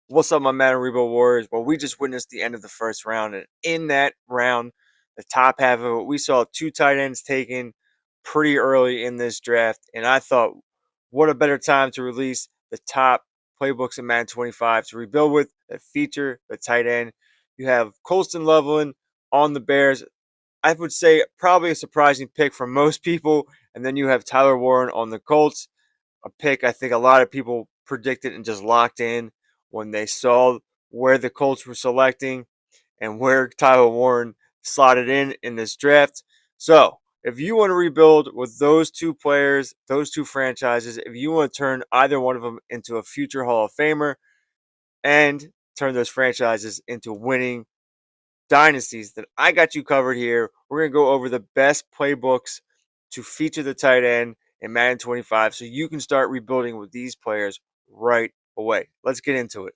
What's up, my Madden Rebuild Warriors? Well, we just witnessed the end of the first round, and in that round, the top half of it, we saw two tight ends taken pretty early in this draft. And I thought, what a better time to release the top playbooks in Madden 25 to rebuild with that feature the tight end. You have Colston Loveland on the Bears. I would say probably a surprising pick for most people. And then you have Tyler Warren on the Colts, a pick I think a lot of people predicted and just locked in when they saw where the Colts were selecting and where Tyler Warren slotted in this draft. So, if you want to rebuild with those two players, those two franchises, if you want to turn either one of them into a future Hall of Famer and turn those franchises into winning dynasties, then I got you covered here. We're going to go over the best playbooks to feature the tight end in Madden 25 so you can start rebuilding with these players right away. Let's get into it.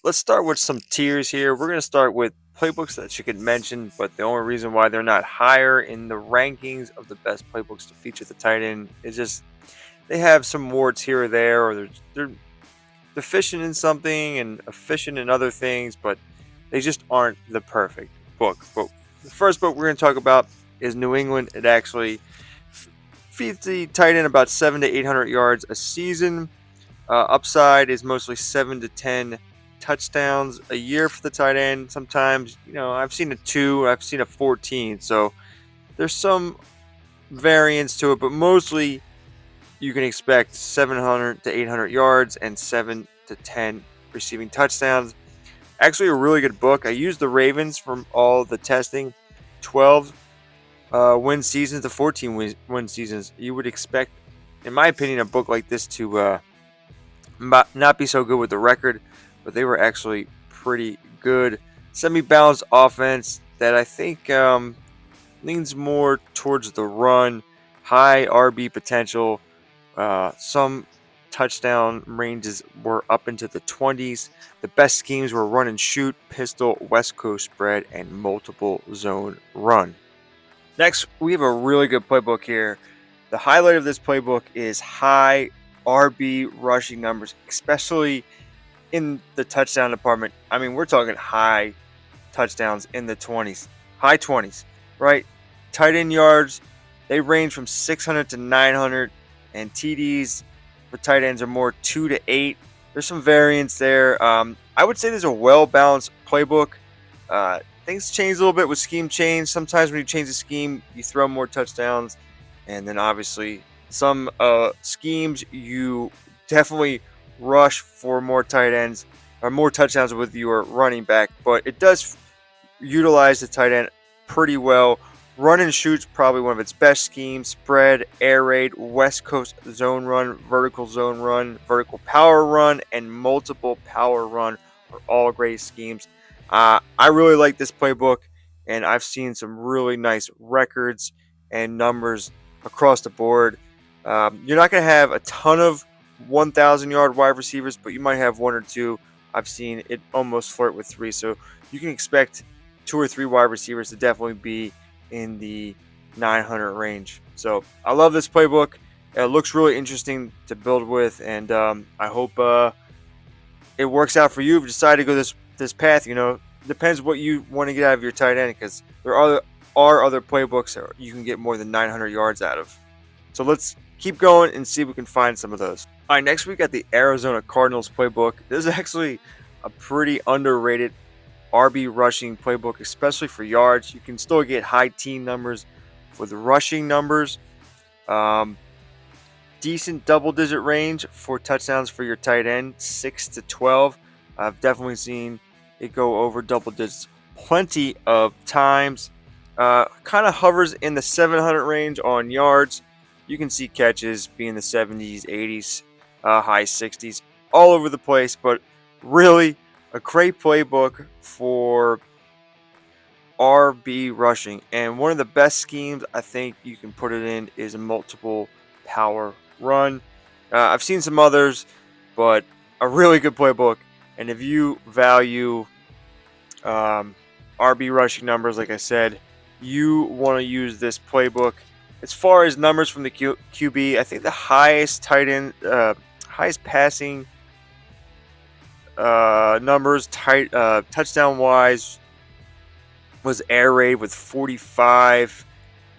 Let's start with some tiers here. We're going to start with playbooks that you could mention, but the only reason why they're not higher in the rankings of the best playbooks to feature the tight end is just they have some warts here or there, or they're deficient in something and efficient in other things, but they just aren't the perfect book. But the first book we're going to talk about is New England. It actually feeds the tight end about 700 to 800 yards a season. Upside is mostly 7 to 10 touchdowns a year for the tight end. Sometimes, I've seen a 2, I've seen a 14. So there's some variance to it, but mostly you can expect 700 to 800 yards and 7 to 10 receiving touchdowns. Actually, a really good book. I used the Ravens from all the testing. 12 win seasons to 14 win seasons. You would expect, in my opinion, a book like this to not be so good with the record, but they were actually pretty good. Semi-balanced offense that I think leans more towards the run, high RB potential. Some touchdown ranges were up into the 20s. The best schemes were run and shoot, pistol, West Coast spread, and multiple zone run. Next, we have a really good playbook here. The highlight of this playbook is high RB rushing numbers, especially in the touchdown department. I mean, we're talking high touchdowns in the 20s, high 20s, right? Tight end yards, they range from 600 to 900, and TDs for tight ends are more 2 to 8. There's some variance there. I would say there's a well-balanced playbook. Things change a little bit with scheme change. Sometimes when you change the scheme, you throw more touchdowns. And then obviously some schemes, you definitely rush for more tight ends or more touchdowns with your running back. But it does utilize the tight end pretty well. Run and shoot's probably one of its best schemes. Spread, air raid, West Coast zone run, vertical power run, and multiple power run are all great schemes. I really like this playbook, and I've seen some really nice records and numbers across the board. You're not going to have a ton of 1,000-yard wide receivers, but you might have one or two. I've seen it almost flirt with 3, so you can expect 2 or 3 wide receivers to definitely be in the 900 range. So I love this playbook. It looks really interesting to build with, and I hope it works out for you. If you decide to go this path, depends what you want to get out of your tight end, because there are other playbooks that you can get more than 900 yards out of. So let's keep going and see if we can find some of those. All right, next we got the Arizona Cardinals playbook. This is actually a pretty underrated RB rushing playbook, especially for yards. You can still get high teen numbers for the rushing numbers. Decent double-digit range for touchdowns for your tight end, 6 to 12. I've definitely seen it go over double digits plenty of times. Kind of hovers in the 700 range on yards. You can see catches being the 70s, 80s, high 60s, all over the place, but really a great playbook for RB rushing. And one of the best schemes I think you can put it in is a multiple power run. I've seen some others, but a really good playbook. And if you value RB rushing numbers, like I said, you want to use this playbook. As far as numbers from the QB, I think the highest tight end, highest passing numbers. Touchdown wise was air raid with 45,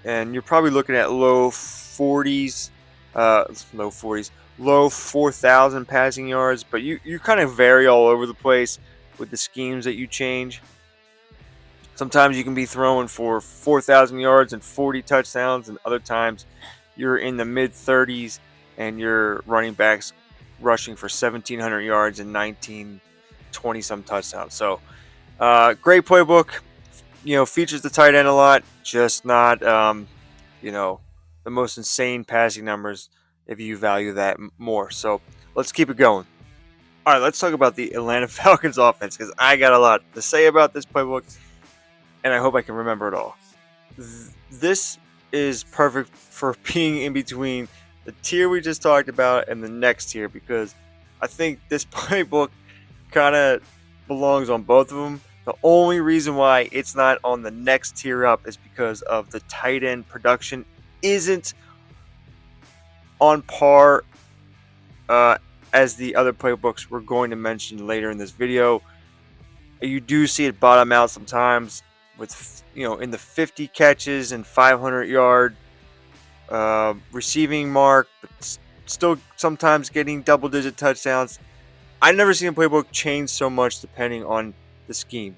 and you're probably looking at low 4,000 passing yards. But you kind of vary all over the place with the schemes that you change. Sometimes you can be throwing for 4,000 yards and 40 touchdowns, and other times you're in the mid 30s and your running backs rushing for 1,700 yards and 20 some touchdowns. So, great playbook. Features the tight end a lot, just not, the most insane passing numbers if you value that more. So, let's keep it going. All right, let's talk about the Atlanta Falcons offense, because I got a lot to say about this playbook, and I hope I can remember it all. This is perfect for being in between the tier we just talked about and the next tier, because I think this playbook kind of belongs on both of them. The only reason why it's not on the next tier up is because of the tight end production isn't on par as the other playbooks we're going to mention later in this video. You do see it bottom out sometimes with, in the 50 catches and 500 yard receiving mark, but still sometimes getting double-digit touchdowns. I've never seen a playbook change so much depending on the scheme.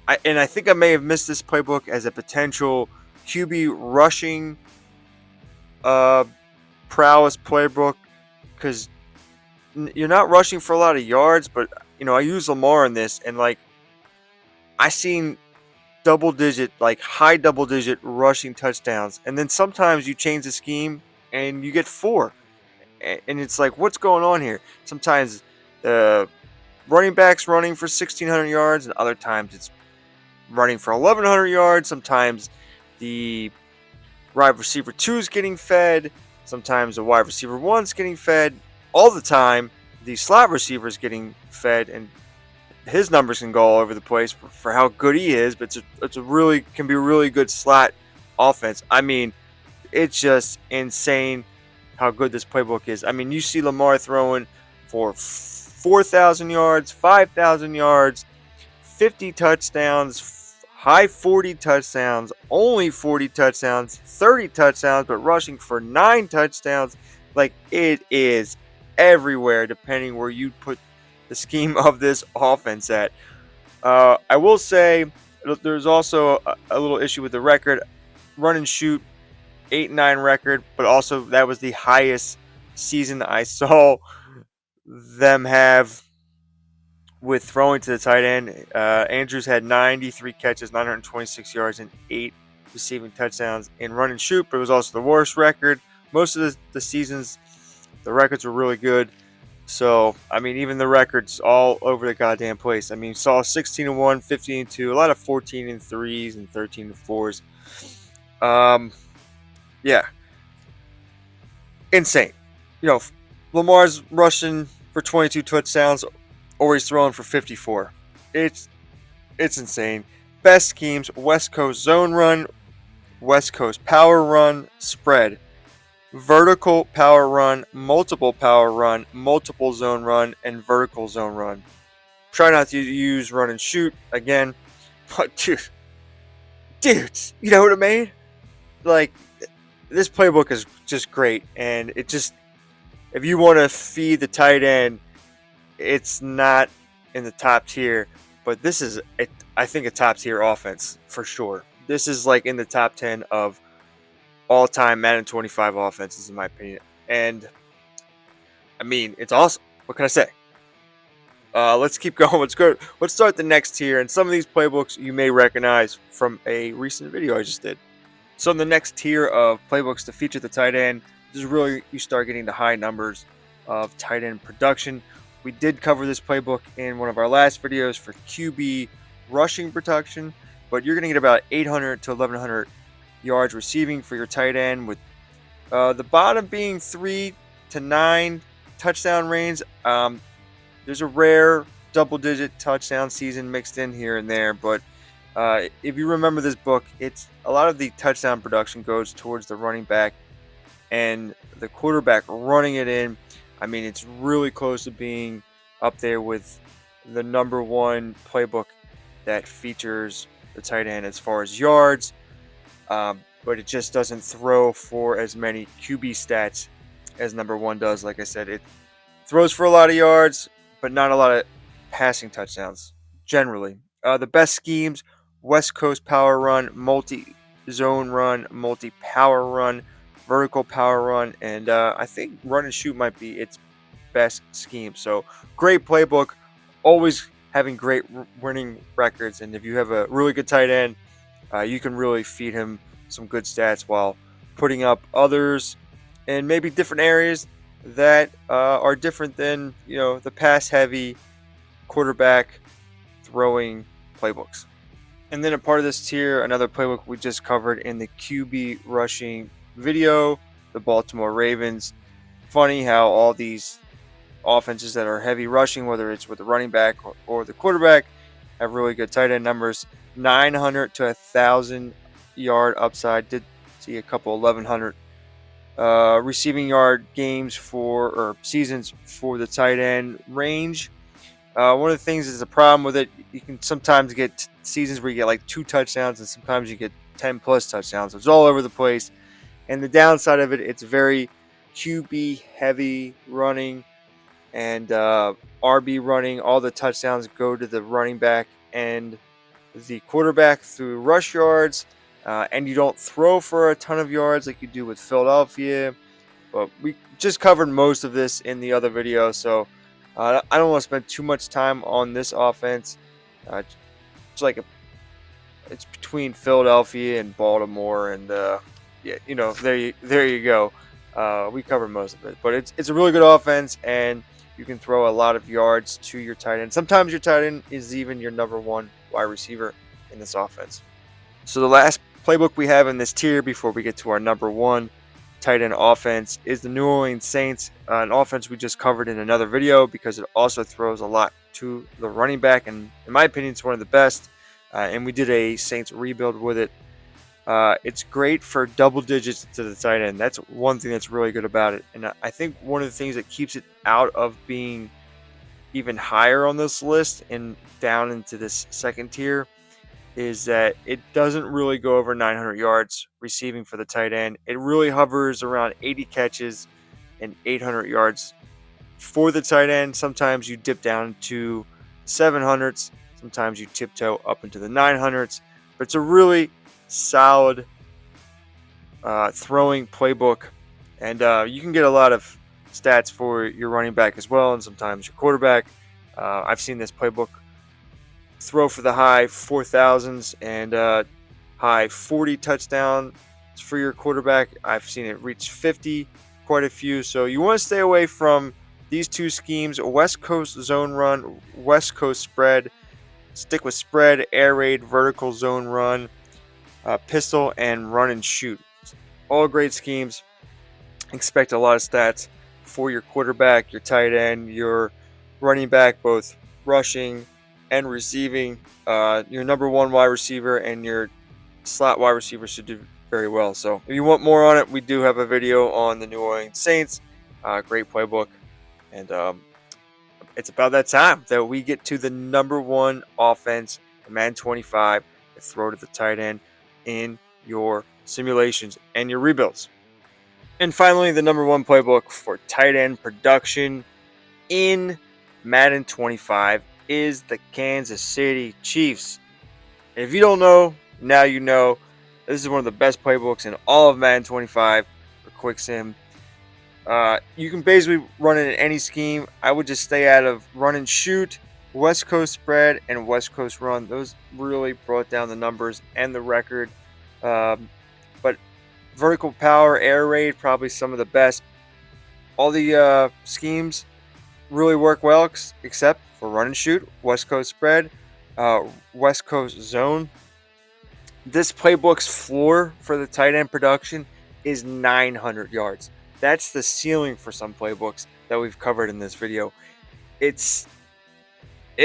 I think I may have missed this playbook as a potential QB rushing prowess playbook, because you're not rushing for a lot of yards, but I use Lamar in this, and I seen high double digit rushing touchdowns, and then sometimes you change the scheme and you get 4, and it's like, what's going on here? Sometimes the running back's running for 1,600 yards, and other times it's running for 1,100 yards. Sometimes the wide receiver 2 is getting fed. Sometimes the wide receiver 1's getting fed. All the time, the slot receiver is getting fed, and his numbers can go all over the place for how good he is. But can be a really good slot offense. I mean, it's just insane how good this playbook is. I mean, you see Lamar throwing for 4,000 yards, 5,000 yards, 50 touchdowns, high 40 touchdowns, only 40 touchdowns, 30 touchdowns, but rushing for 9 touchdowns. It is everywhere, depending where you put the scheme of this offense at. I will say there's also a little issue with the record. Run and shoot, 8-9 record, but also that was the highest season I saw them have with throwing to the tight end. Andrews had 93 catches, 926 yards, and 8 receiving touchdowns in run and shoot, but it was also the worst record. Most of the seasons, the records were really good. So, I mean, even the records all over the goddamn place. I mean, saw 16-1, 15-2, a lot of 14-3s and 13-4s. Yeah. Insane. Lamar's rushing for 22 touchdowns, or he's throwing for 54. It's insane. Best schemes: West Coast zone run, West Coast power run, spread, vertical power run, multiple power run, multiple zone run, and vertical zone run. Try not to use run and shoot again. But dudes, you know what I mean? This playbook is just great, and it just, if you want to feed the tight end, it's not in the top tier, but this is, I think, a top tier offense for sure. This is in the top 10 of all-time Madden 25 offenses, in my opinion. And I mean, it's awesome. What can I say? Let's keep going. Let's start the next tier, and some of these playbooks you may recognize from a recent video I just did. So in the next tier of playbooks to feature the tight end, this is really, you start getting the high numbers of tight end production. We did cover this playbook in one of our last videos for QB rushing production, but you're going to get about 800 to 1,100 yards receiving for your tight end, with the bottom being 3 to 9 touchdown range. There's a rare double-digit touchdown season mixed in here and there, but if you remember this book, it's a lot of the touchdown production goes towards the running back and the quarterback running it in. I mean, it's really close to being up there with the number one playbook that features the tight end as far as yards, but it just doesn't throw for as many QB stats as number one does. Like I said, it throws for a lot of yards, but not a lot of passing touchdowns generally. The best schemes: West Coast power run, multi zone run, multi power run, vertical power run, and I think run and shoot might be its best scheme. So great playbook, always having great winning records. And if you have a really good tight end, you can really feed him some good stats while putting up others in maybe different areas that are different than the pass heavy quarterback throwing playbooks. And then a part of this tier, another playbook we just covered in the QB rushing video, the Baltimore Ravens. Funny how all these offenses that are heavy rushing, whether it's with the running back or the quarterback, have really good tight end numbers. 900 to 1,000 yard upside. Did see a couple 1,100 receiving yard games or seasons for the tight end range. One of the things is the problem with it, you can sometimes get seasons where you get like 2 touchdowns, and sometimes you get 10 plus touchdowns. It's all over the place. And the downside of it, it's very QB heavy running and RB running. All the touchdowns go to the running back and the quarterback through rush yards, and you don't throw for a ton of yards like you do with Philadelphia. But we just covered most of this in the other video, so I don't want to spend too much time on this offense. It's between Philadelphia and Baltimore, and there you go. We covered most of it, but it's a really good offense, and you can throw a lot of yards to your tight end. Sometimes your tight end is even your number one wide receiver in this offense. So the last playbook we have in this tier before we get to our number one tight end offense is the New Orleans Saints, an offense we just covered in another video because it also throws a lot to the running back, and in my opinion, it's one of the best. And we did a Saints rebuild with it. It's great for double digits to the tight end. That's one thing that's really good about it. And I think one of the things that keeps it out of being even higher on this list and down into this second tier is that it doesn't really go over 900 yards receiving for the tight end. It really hovers around 80 catches and 800 yards for the tight end. Sometimes you dip down to 700s. Sometimes you tiptoe up into the 900s. But it's a really solid throwing playbook, and you can get a lot of stats for your running back as well, and sometimes your quarterback. I've seen this playbook throw for the high 4,000s and high 40 touchdowns for your quarterback. I've seen it reach 50 quite a few. So you want to stay away from these two schemes: West Coast zone run, West Coast spread. Stick with spread, air raid, vertical zone run, pistol, and run and shoot. All great schemes. Expect a lot of stats for your quarterback, your tight end, your running back, both rushing and receiving. Your number one wide receiver and your slot wide receiver should do very well. So if you want more on it, we do have a video on the New Orleans Saints. Great playbook. And it's about that time that we get to the number one offense in Madden 25 to throw to the tight end in your simulations and your rebuilds. And finally, the number one playbook for tight end production in Madden 25 is the Kansas City Chiefs. And if you don't know, now you know. This is one of the best playbooks in all of Madden 25 for quick sim. You can basically run it in any scheme. I would just stay out of run and shoot, West Coast spread, and West Coast run. Those really brought down the numbers and the record. But vertical power, air raid, probably some of the best. All the schemes really work well, except for run and shoot, West Coast spread, West Coast zone. This playbook's floor for the tight end production is 900 yards. That's the ceiling for some playbooks that we've covered in this video. Its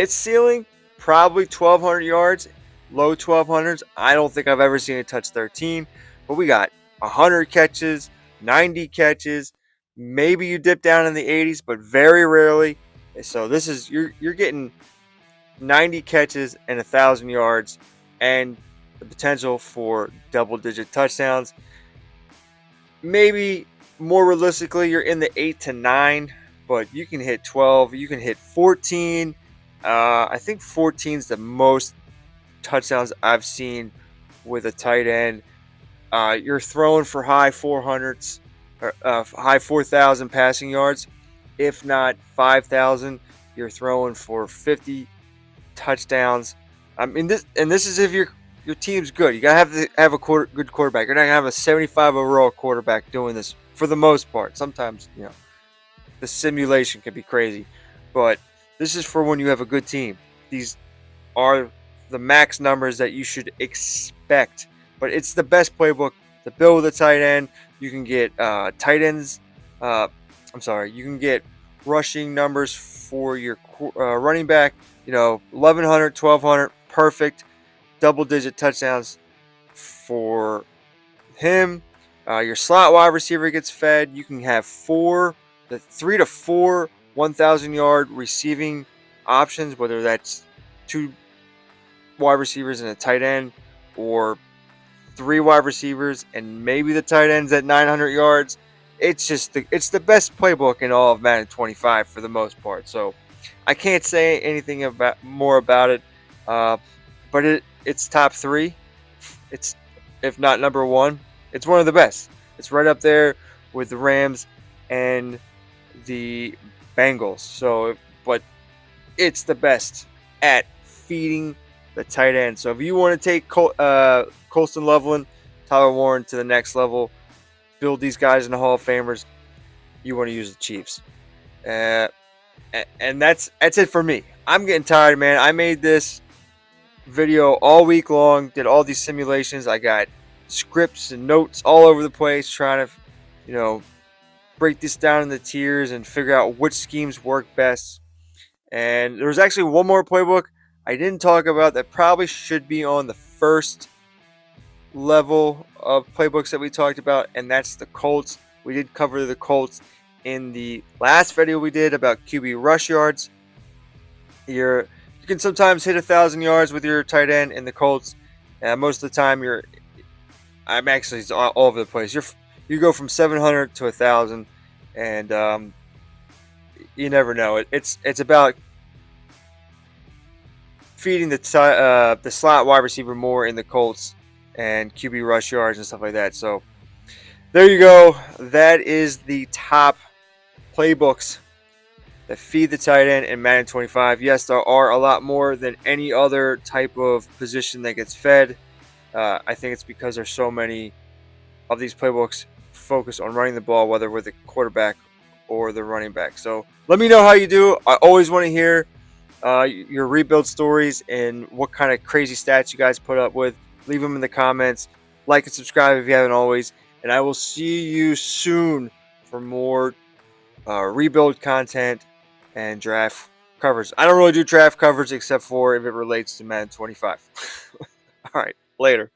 ceiling, probably 1,200 yards, low 1,200s. I don't think I've ever seen it touch 13, but we got 100 catches, 90 catches. Maybe you dip down in the 80s, but very rarely. So this is you're getting 90 catches and 1,000 yards, and the potential for double-digit touchdowns. Maybe more realistically, you're in the 8 to 9, but you can hit 12. You can hit 14. I think 14 is the most touchdowns I've seen with a tight end. You're throwing for high 400s, or high 4,000 passing yards, if not 5,000. You're throwing for 50 touchdowns. I mean, this is if your team's good. You gotta have a good quarterback. You're not gonna have a 75 overall quarterback doing this for the most part. Sometimes the simulation can be crazy, but this is for when you have a good team. These are the max numbers that you should expect. But it's the best playbook to build with a tight end. You can get tight ends. You can get rushing numbers for your running back. 1,100, 1,200, perfect. Double-digit touchdowns for him. Your slot wide receiver gets fed. You can have 3 to 4 1,000-yard receiving options, whether that's 2 wide receivers and a tight end, or 3 wide receivers and maybe the tight ends at 900 yards. It's the best playbook in all of Madden 25 for the most part. So I can't say anything more about it, but it's top 3. It's, if not number 1, it's one of the best. It's right up there with the Rams and the Bengals. So, but it's the best at feeding the tight end. So if you want to take Colston Loveland, Tyler Warren to the next level, build these guys into Hall of Famers, you want to use the Chiefs. And that's it for me. I'm getting tired, man. I made this video all week long, did all these simulations. I got scripts and notes all over the place trying to, break this down into tiers and figure out which schemes work best. And there was actually one more playbook I didn't talk about that probably should be on the first level of playbooks that we talked about, and that's the Colts. We did cover the Colts in the last video we did about QB rush yards. You can sometimes hit 1,000 yards with your tight end in the Colts. Most of the time, I'm actually all over the place. You go from 700 to 1,000, and you never know. It's about feeding the slot wide receiver more in the Colts and QB rush yards and stuff like that. So there you go. That is the top playbooks that feed the tight end in Madden 25. Yes, there are a lot more than any other type of position that gets fed. I think it's because there's so many of these playbooks focus on running the ball, whether with the quarterback or the running back. So let me know how you do. I always want to hear your rebuild stories and what kind of crazy stats you guys put up with. Leave them in the comments. Like and subscribe if you haven't always. And I will see you soon for more rebuild content and draft coverage. I don't really do draft coverage except for if it relates to Madden 25. All right, later.